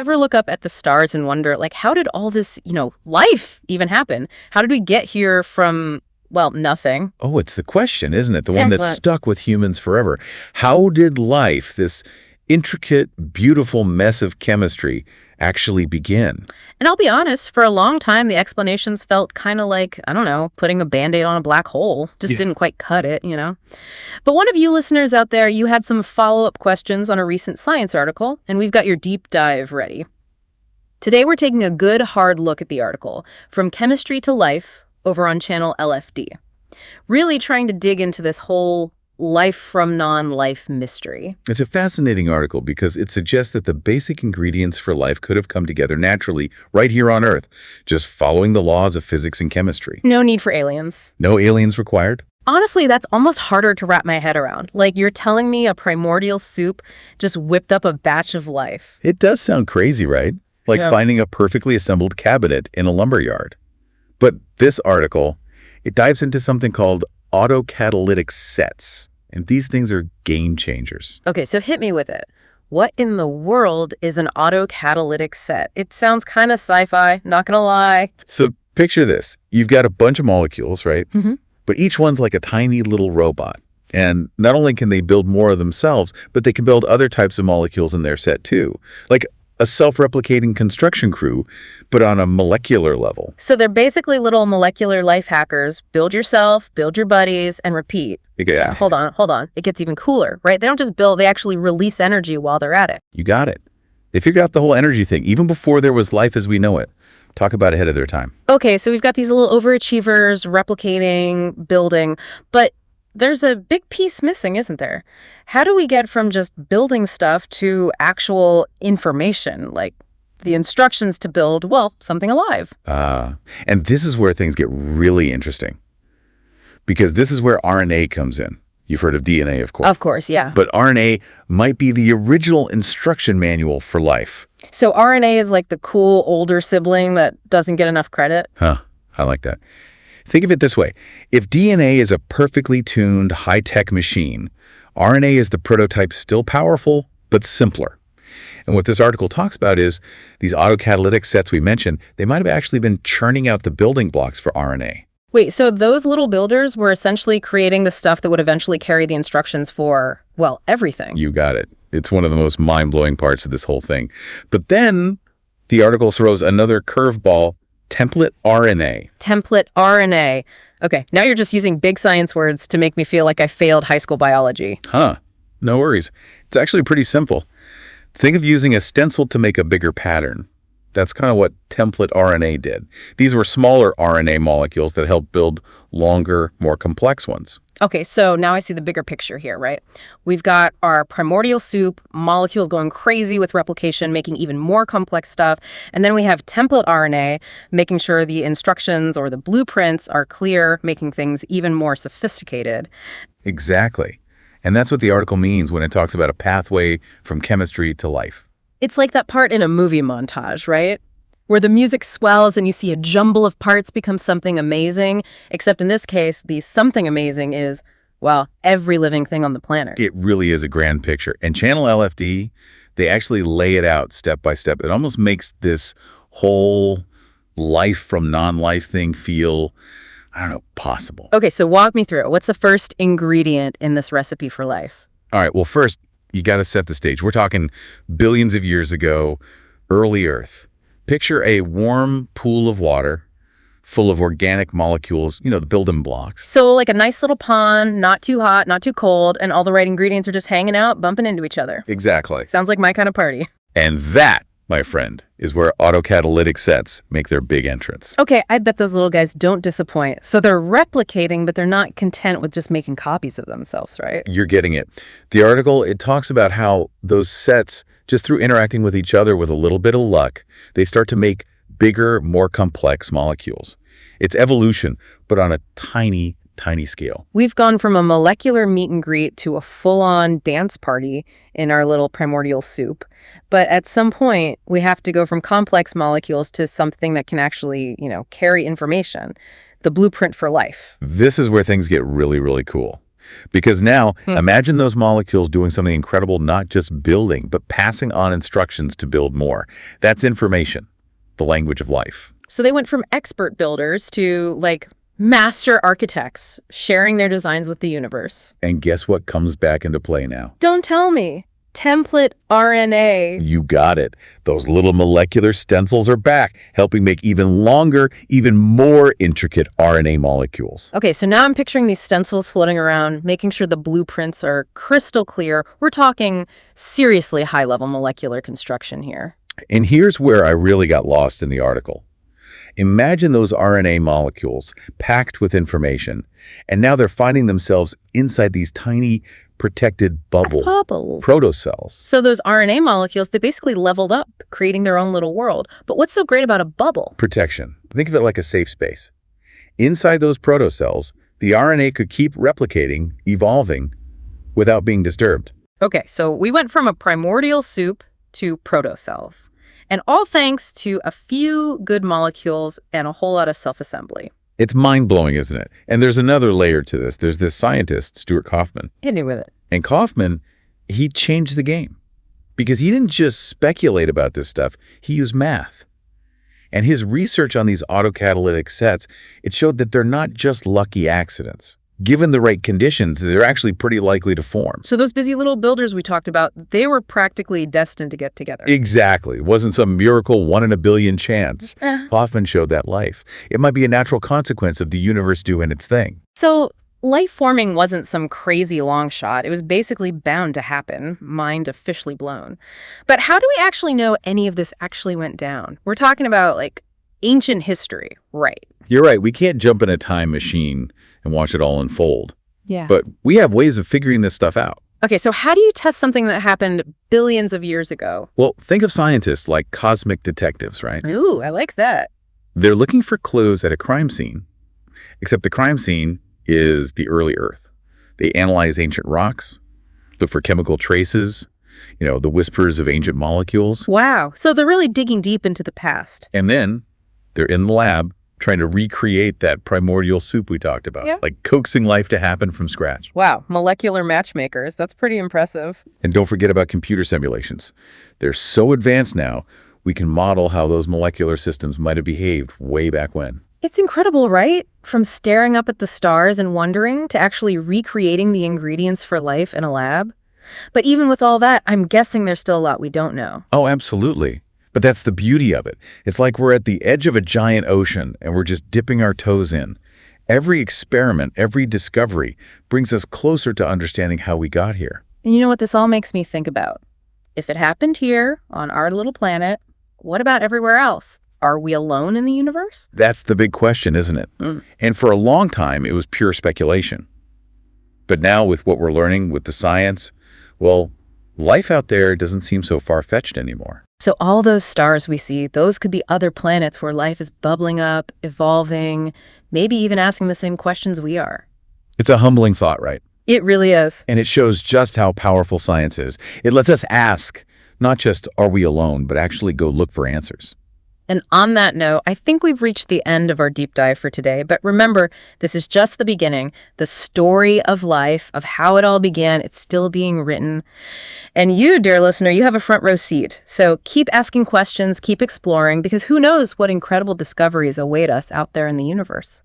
Ever look up at the stars and wonder, like, how did all this, life even happen? How did we get here from, well, nothing? Oh, it's the question, isn't it? The one that's Excellent. stuck with humans forever. How did life, this intricate, beautiful mess of chemistry, actually begin? And I'll be honest, for a long time, the explanations felt kind of like, I don't know, putting a Band-Aid on a black hole. Just Yeah. didn't quite cut it. But one of you listeners out there, you had some follow-up questions on a recent science article, and we've got your deep dive ready. Today, we're taking a good, hard look at the article, From Chemistry to Life, over on channel LFD. Really trying to dig into this whole life from non-life mystery. It's a fascinating article because it suggests that the basic ingredients for life could have come together naturally right here on Earth, just following the laws of physics and chemistry. No need for aliens. No aliens required? Honestly, that's almost harder to wrap my head around. Like, you're telling me a primordial soup just whipped up a batch of life. It does sound crazy, right? Like Yeah. finding a perfectly assembled cabinet in a lumberyard. But this article, it dives into something called autocatalytic sets. And these things are game changers. Okay, so hit me with it. What in the world is an autocatalytic set? It sounds kind of sci-fi, not gonna lie. So picture this. You've got a bunch of molecules, right? Mhm. But each one's like a tiny little robot. And not only can they build more of themselves, but they can build other types of molecules in their set too. Like a self-replicating construction crew, but on a molecular level. So they're basically little molecular life hackers. Build yourself, build your buddies, and repeat. Yeah, Hold on. It gets even cooler, right? They don't just build, they actually release energy while they're at it. you got it. They figured out the whole energy thing, even before there was life as we know it. Talk about ahead of their time. Okay, so we've got these little overachievers replicating, building, but there's a big piece missing, isn't there? How do we get from just building stuff to actual information, like the instructions to build, well, something alive? And this is where things get really interesting. Because this is where RNA comes in. You've heard of DNA, of course. Of course, yeah. But RNA might be the original instruction manual for life. So RNA is like the cool older sibling that doesn't get enough credit? Huh, I like that. Think of it this way. If DNA is a perfectly tuned, high-tech machine, RNA is the prototype, still powerful, but simpler. And what this article talks about is these autocatalytic sets we mentioned, they might have actually been churning out the building blocks for RNA. Wait, so those little builders were essentially creating the stuff that would eventually carry the instructions for, well, everything. You got it. It's one of the most mind-blowing parts of this whole thing. But then the article throws another curveball, template RNA. Template RNA. Okay, now you're just using big science words to make me feel like I failed high school biology. Huh, no worries. It's actually pretty simple. Think of using a stencil to make a bigger pattern. That's kind of what template RNA did. These were smaller RNA molecules that helped build longer, more complex ones. Okay, so now I see the bigger picture here, right? We've got our primordial soup, molecules going crazy with replication, making even more complex stuff. And then we have template RNA, making sure the instructions or the blueprints are clear, making things even more sophisticated. Exactly. And that's what the article means when it talks about a pathway from chemistry to life. It's like that part in a movie montage, right? Where the music swells and you see a jumble of parts become something amazing, except in this case, the something amazing is, well, every living thing on the planet. It really is a grand picture. And Channel LFD, they actually lay it out step by step. It almost makes this whole life from non-life thing feel, I don't know, possible. Okay, so walk me through it. What's the first ingredient in this recipe for life? All right, well, first, you got to set the stage. We're talking billions of years ago, early Earth. Picture a warm pool of water full of organic molecules, the building blocks. So like a nice little pond, not too hot, not too cold, and all the right ingredients are just hanging out, bumping into each other. Exactly. Sounds like my kind of party. And that, my friend, is where autocatalytic sets make their big entrance. Okay, I bet those little guys don't disappoint. So they're replicating, but they're not content with just making copies of themselves, right? You're getting it. The article, it talks about how those sets, just through interacting with each other with a little bit of luck, they start to make bigger, more complex molecules. It's evolution, but on a tiny, tiny scale. We've gone from a molecular meet and greet to a full-on dance party in our little primordial soup. But at some point, we have to go from complex molecules to something that can actually, carry information, the blueprint for life. This is where things get really, really cool. Because now, imagine those molecules doing something incredible, not just building, but passing on instructions to build more. That's information, the language of life. So they went from expert builders to, like, master architects, sharing their designs with the universe. And guess what comes back into play now? Don't tell me. Template RNA. You got it. Those little molecular stencils are back, helping make even longer, even more intricate RNA molecules. Okay, so now I'm picturing these stencils floating around, making sure the blueprints are crystal clear. We're talking seriously high-level molecular construction here. And here's where I really got lost in the article. Imagine those RNA molecules packed with information, and now they're finding themselves inside these tiny, protected bubble protocells. So those RNA molecules, they basically leveled up, creating their own little world. But what's so great about a bubble? Protection. Think of it like a safe space. Inside those protocells, the RNA could keep replicating, evolving, without being disturbed. Okay, so we went from a primordial soup to protocells. And all thanks to a few good molecules and a whole lot of self-assembly. It's mind-blowing, isn't it? And there's another layer to this. There's this scientist, Stuart Kauffman. Hit me with it. And Kauffman, he changed the game. Because he didn't just speculate about this stuff, he used math. And his research on these autocatalytic sets, it showed that they're not just lucky accidents. Given the right conditions, they're actually pretty likely to form. So those busy little builders we talked about, they were practically destined to get together. Exactly. It wasn't some miracle 1 in a billion chance. Kauffman showed that life. It might be a natural consequence of the universe doing its thing. So life forming wasn't some crazy long shot. It was basically bound to happen, mind officially blown. But how do we actually know any of this actually went down? We're talking about, like, ancient history, right? You're right. We can't jump in a time machine and watch it all unfold. Yeah. But we have ways of figuring this stuff out. Okay, so how do you test something that happened billions of years ago? Well, think of scientists like cosmic detectives, right? Ooh, I like that. They're looking for clues at a crime scene, except the crime scene is the early Earth. They analyze ancient rocks, look for chemical traces, the whispers of ancient molecules. Wow. So they're really digging deep into the past. And then they're in the lab trying to recreate that primordial soup we talked about, like coaxing life to happen from scratch. Wow, molecular matchmakers. That's pretty impressive. And don't forget about computer simulations. They're so advanced now, we can model how those molecular systems might have behaved way back when. It's incredible, right? From staring up at the stars and wondering to actually recreating the ingredients for life in a lab. But even with all that, I'm guessing there's still a lot we don't know. Oh, absolutely. But that's the beauty of it. It's like we're at the edge of a giant ocean and we're just dipping our toes in. Every experiment, every discovery brings us closer to understanding how we got here. And you know what this all makes me think about? If it happened here on our little planet, what about everywhere else? Are we alone in the universe? That's the big question, isn't it? And for a long time, it was pure speculation. But now with what we're learning with the science, well, life out there doesn't seem so far-fetched anymore. So all those stars we see, those could be other planets where life is bubbling up, evolving, maybe even asking the same questions we are. It's a humbling thought, right? It really is. And it shows just how powerful science is. It lets us ask, not just, are we alone, but actually go look for answers. And on that note, I think we've reached the end of our deep dive for today. But remember, this is just the beginning. The story of life, of how it all began, it's still being written. And you, dear listener, you have a front row seat. So keep asking questions, keep exploring, because who knows what incredible discoveries await us out there in the universe.